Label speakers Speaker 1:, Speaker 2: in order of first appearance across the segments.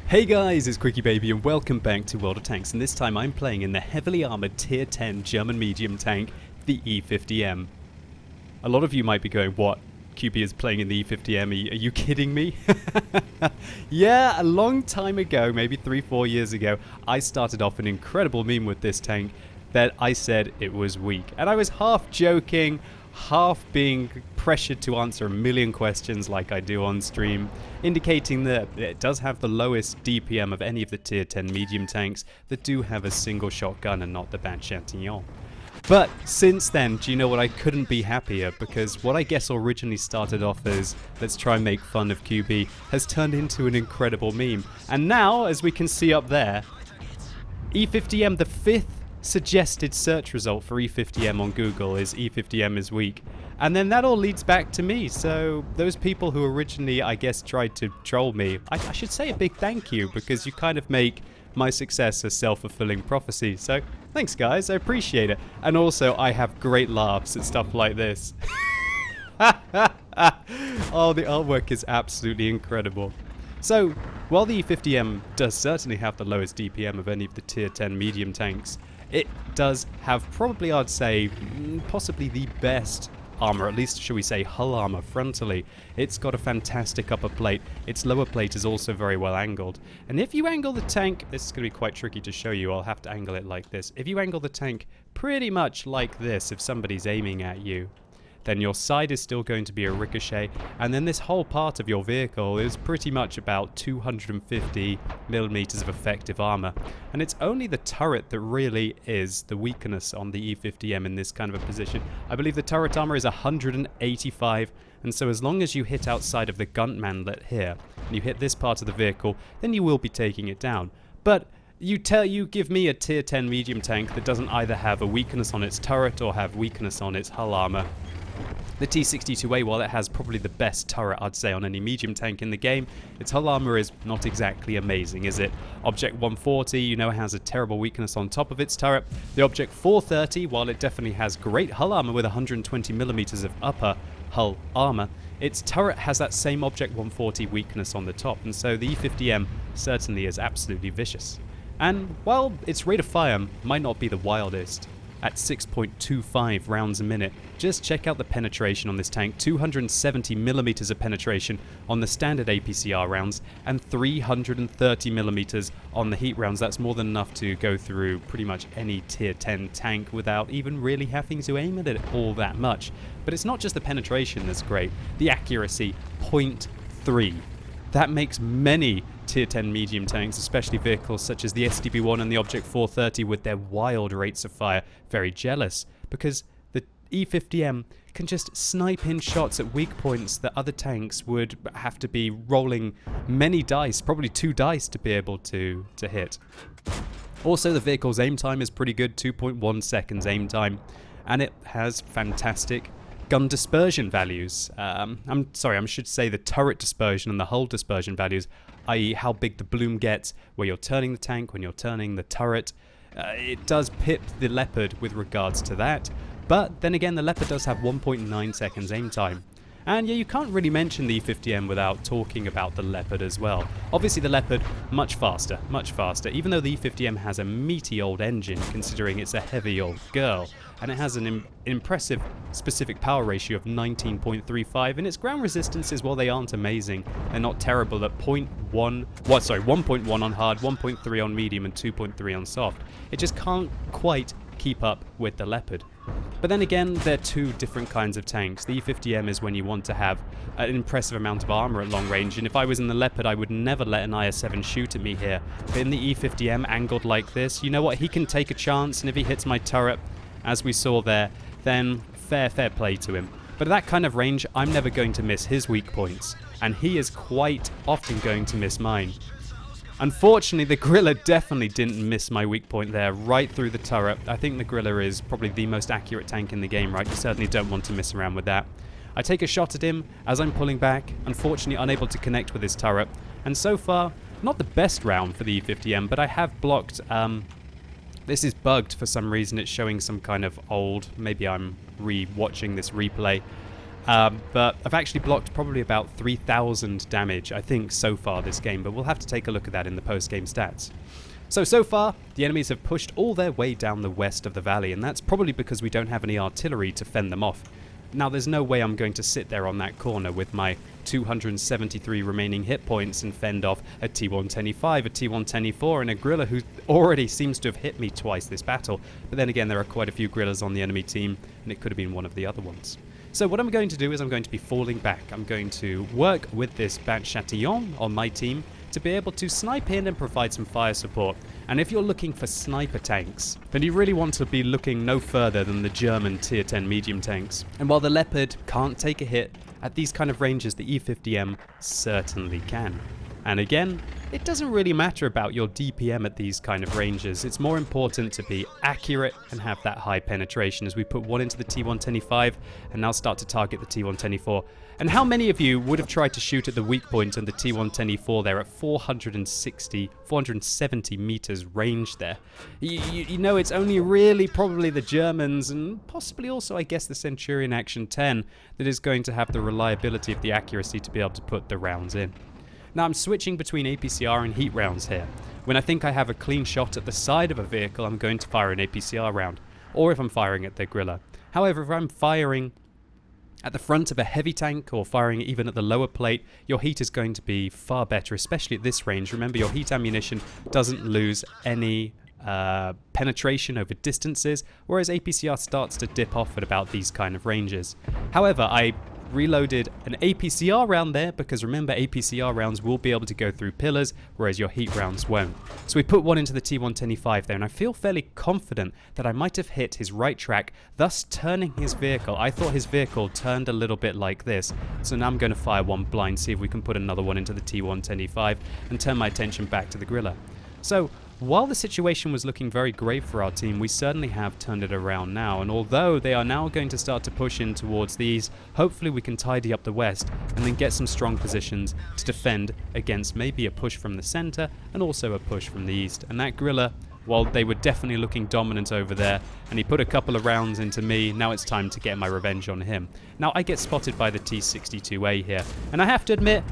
Speaker 1: Hey guys, it's QuickyBaby and welcome back to World of Tanks, and this time I'm playing in the heavily armoured Tier 10 German medium tank, the E-50M. A lot of you might be going, what? QB is playing in the E-50M, are you kidding me? Yeah, a long time ago, maybe 3-4 years ago, I started off an incredible meme with this tank that I said it was weak. And I was half joking, half being pressured to answer a million questions like I do on stream, indicating that it does have the lowest DPM of any of the tier 10 medium tanks that do have a single shotgun and not the Bat Chatillon. But since then, do you know what, I couldn't be happier, because what I guess originally started off as let's try and make fun of QB has turned into an incredible meme. And now, as we can see up there, E-50M, the 5th suggested search result for E-50M on Google is E-50M is weak. And then that all leads back to me, so those people who originally, I guess, tried to troll me, I should say a big thank you, because you kind of make my success a self-fulfilling prophecy. So thanks guys, I appreciate it. And also I have great laughs at stuff like this. Oh, the artwork is absolutely incredible. So while the E-50M does certainly have the lowest DPM of any of the tier 10 medium tanks, it does have probably, I'd say, possibly the best armor, at least shall we say hull armor frontally. It's got a fantastic upper plate. Its lower plate is also very well angled. And if you angle the tank, this is going to be quite tricky to show you, I'll have to angle it like this. If you angle the tank pretty much like this, if somebody's aiming at you, then your side is still going to be a ricochet, and then this whole part of your vehicle is pretty much about 250 millimeters of effective armor. And it's only the turret that really is the weakness on the E-50M in this kind of a position. I believe the turret armor is 185, and so as long as you hit outside of the gun manlet here, and you hit this part of the vehicle, then you will be taking it down. But you give me a tier 10 medium tank that doesn't either have a weakness on its turret or have weakness on its hull armor. The T62A, while it has probably the best turret, I'd say, on any medium tank in the game, its hull armor is not exactly amazing, is it? Object 140, you know, has a terrible weakness on top of its turret. The Object 430, while it definitely has great hull armor with 120 millimeters of upper hull armor, its turret has that same Object 140 weakness on the top, and so the E-50M certainly is absolutely vicious. And while its rate of fire might not be the wildest, at 6.25 rounds a minute, just check out the penetration on this tank. 270 millimeters of penetration on the standard APCR rounds and 330 millimeters on the heat rounds. That's more than enough to go through pretty much any tier 10 tank without even really having to aim at it all that much. But it's not just the penetration that's great, the accuracy, 0.3. That makes many tier 10 medium tanks, especially vehicles such as the SDB-1 and the Object 430 with their wild rates of fire, very jealous, because the E-50M can just snipe in shots at weak points that other tanks would have to be rolling many dice, probably 2 dice, to be able to hit. Also, the vehicle's aim time is pretty good, 2.1 seconds aim time, and it has fantastic gun dispersion values. I should say the turret dispersion and the hull dispersion values, i.e. how big the bloom gets where you're turning the tank, when you're turning the turret. It does pip the Leopard with regards to that, but then again the Leopard does have 1.9 seconds aim time. And yeah, you can't really mention the E-50M without talking about the Leopard as well. Obviously the Leopard, much faster, even though the E-50M has a meaty old engine, considering it's a heavy old girl, and it has an impressive specific power ratio of 19.35, and its ground resistances, while they aren't amazing, they're not terrible at 1.1 on hard, 1.3 on medium, and 2.3 on soft. It just can't quite keep up with the Leopard. But then again, they're two different kinds of tanks. The E-50M is when you want to have an impressive amount of armor at long range, and if I was in the Leopard, I would never let an IS-7 shoot at me here. But in the E-50M, angled like this, you know what, he can take a chance, and if he hits my turret, as we saw there, then fair play to him. But at that kind of range, I'm never going to miss his weak points, and he is quite often going to miss mine. Unfortunately, the Griller definitely didn't miss my weak point there, right through the turret. I think the Griller is probably the most accurate tank in the game, right? You certainly don't want to mess around with that. I take a shot at him as I'm pulling back, unfortunately unable to connect with his turret. And so far, not the best round for the E-50M, but I have blocked. This is bugged for some reason. It's showing some kind of old, maybe I'm re-watching this replay. But I've actually blocked probably about 3,000 damage, I think, so far this game, but we'll have to take a look at that in the post-game stats. So far, the enemies have pushed all their way down the west of the valley, and that's probably because we don't have any artillery to fend them off. Now, there's no way I'm going to sit there on that corner with my 273 remaining hit points and fend off a T1025, a T1024, and a Grilla who already seems to have hit me twice this battle. But then again, there are quite a few Grillas on the enemy team, and it could have been one of the other ones. So what I'm going to do is I'm going to be falling back. I'm going to work with this Bat Chatillon on my team to be able to snipe in and provide some fire support. And if you're looking for sniper tanks, then you really want to be looking no further than the German Tier 10 medium tanks. And while the Leopard can't take a hit, at these kind of ranges the E-50M certainly can. And again, it doesn't really matter about your DPM at these kind of ranges. It's more important to be accurate and have that high penetration, as we put one into the T1025 and now start to target the T1024. And how many of you would have tried to shoot at the weak point on the T1024 there at 470 meters range there? You know, it's only really probably the Germans and possibly also, I guess, the Centurion Action 10 that is going to have the reliability of the accuracy to be able to put the rounds in. Now I'm switching between APCR and heat rounds here. When I think I have a clean shot at the side of a vehicle, I'm going to fire an APCR round, or if I'm firing at the Grilla. However, if I'm firing at the front of a heavy tank or firing even at the lower plate, your heat is going to be far better, especially at this range. Remember, your heat ammunition doesn't lose any penetration over distances, whereas APCR starts to dip off at about these kind of ranges. However, I reloaded an APCR round there because remember, APCR rounds will be able to go through pillars, whereas your heat rounds won't. So we put one into the T1025 there, and I feel fairly confident that I might have hit his right track, thus turning his vehicle. I thought his vehicle turned a little bit like this, so now I'm going to fire one blind, see if we can put another one into the T1025 and turn my attention back to the Grilla. So while the situation was looking very great for our team, we certainly have turned it around now, and although they are now going to start to push in towards the east, hopefully we can tidy up the west and then get some strong positions to defend against maybe a push from the center and also a push from the east. And that Grilla, while they were definitely looking dominant over there, and he put a couple of rounds into me, now it's time to get my revenge on him. Now I get spotted by the T62A here, and I have to admit,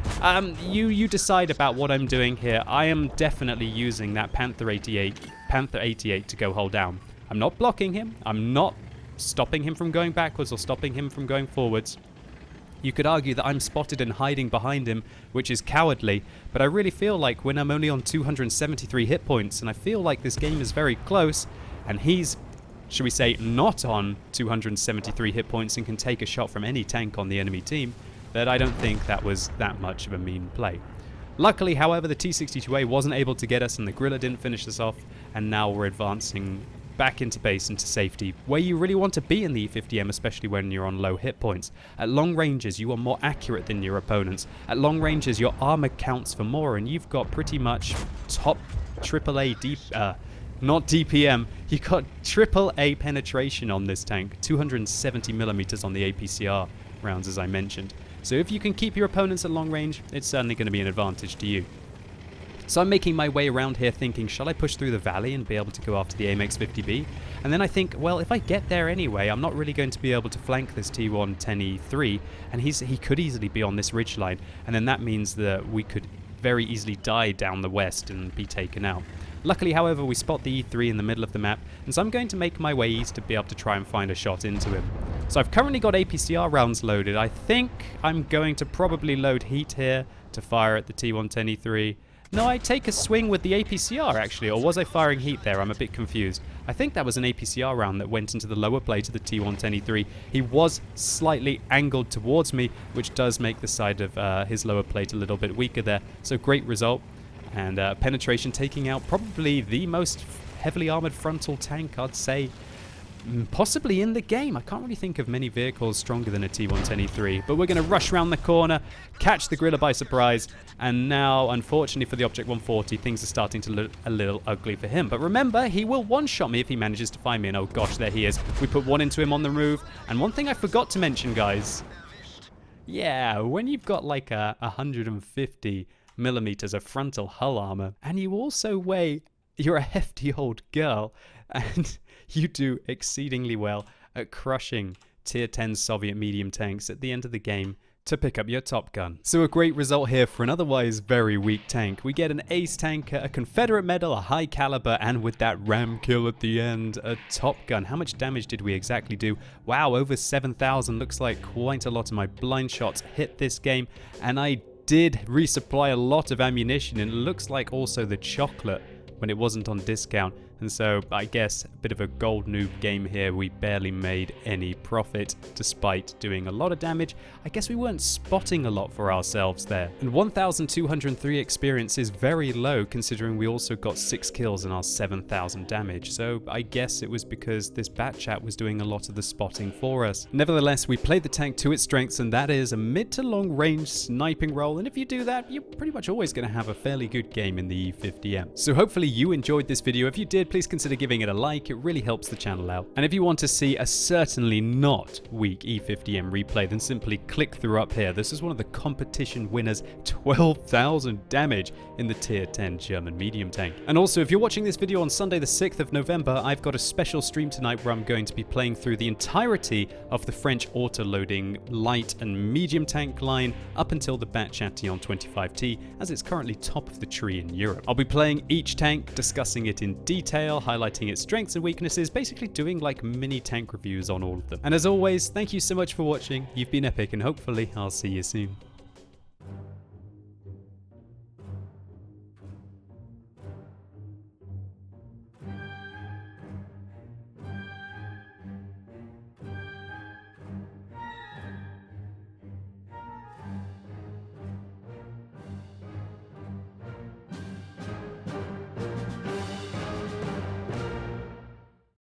Speaker 1: you decide about what I'm doing here. I am definitely using that Panther 88 to go hold down. I'm not blocking him, I'm not stopping him from going backwards or stopping him from going forwards. You could argue that I'm spotted and hiding behind him, which is cowardly, but I really feel like when I'm only on 273 hit points, and I feel like this game is very close, and he's, should we say, not on 273 hit points and can take a shot from any tank on the enemy team, that I don't think that was that much of a mean play. Luckily, however, the T62A wasn't able to get us and the Grilla didn't finish us off, and now we're advancing back into base, into safety, where you really want to be in the E-50M, especially when you're on low hit points. At long ranges, you are more accurate than your opponents. At long ranges, your armor counts for more, and you've got pretty much top AAA not DPM, you got AAA penetration on this tank, 270 millimeters on the APCR rounds, as I mentioned. So if you can keep your opponents at long range, it's certainly going to be an advantage to you. So I'm making my way around here thinking, shall I push through the valley and be able to go after the AMX-50B? And then I think, well, if I get there anyway, I'm not really going to be able to flank this T10E3, and he could easily be on this ridgeline, and then that means that we could very easily die down the west and be taken out. Luckily, however, we spot the E3 in the middle of the map, and so I'm going to make my way east to be able to try and find a shot into him. So I've currently got APCR rounds loaded. I think I'm going to probably load heat here to fire at the T10E3. No, I take a swing with the APCR actually, or was I firing heat there? I'm a bit confused. I think that was an APCR round that went into the lower plate of the T10E3. He was slightly angled towards me, which does make the side of his lower plate a little bit weaker there. So great result. And penetration taking out probably the most heavily armored frontal tank, I'd say, possibly in the game. I can't really think of many vehicles stronger than a T10E3, but we're going to rush around the corner, catch the Grilla by surprise, and now, unfortunately for the Object 140, things are starting to look a little ugly for him. But remember, he will one-shot me if he manages to find me, and oh gosh, there he is. We put one into him on the move, and one thing I forgot to mention, guys, yeah, when you've got like 150 millimeters of frontal hull armor, and you also weigh, you're a hefty old girl, and you do exceedingly well at crushing tier 10 Soviet medium tanks at the end of the game to pick up your top gun. So a great result here for an otherwise very weak tank. We get an ace tanker, a Confederate medal, a high caliber, and with that ram kill at the end, a top gun. How much damage did we exactly do? Wow, over 7,000. Looks like quite a lot of my blind shots hit this game, and I did resupply a lot of ammunition, and it looks like also the chocolate when it wasn't on discount. And so I guess a bit of a gold noob game here. We barely made any profit despite doing a lot of damage. I guess we weren't spotting a lot for ourselves there. And 1,203 experience is very low considering we also got 6 kills and our 7,000 damage. So I guess it was because this bat chat was doing a lot of the spotting for us. Nevertheless, we played the tank to its strengths, and that is a mid to long range sniping role. And if you do that, you're pretty much always going to have a fairly good game in the E-50M. So hopefully you enjoyed this video. If you did, please consider giving it a like. It really helps the channel out. And if you want to see a certainly not weak E-50M replay, then simply click through up here. This is one of the competition winners, 12,000 damage in the tier 10 German medium tank. And also, if you're watching this video on Sunday the 6th of November, I've got a special stream tonight where I'm going to be playing through the entirety of the French auto-loading light and medium tank line up until the Bat Chatillon 25T, as it's currently top of the tree in Europe. I'll be playing each tank, discussing it in detail, highlighting its strengths and weaknesses, basically doing like mini tank reviews on all of them. And as always, thank you so much for watching. You've been epic, and hopefully I'll see you soon.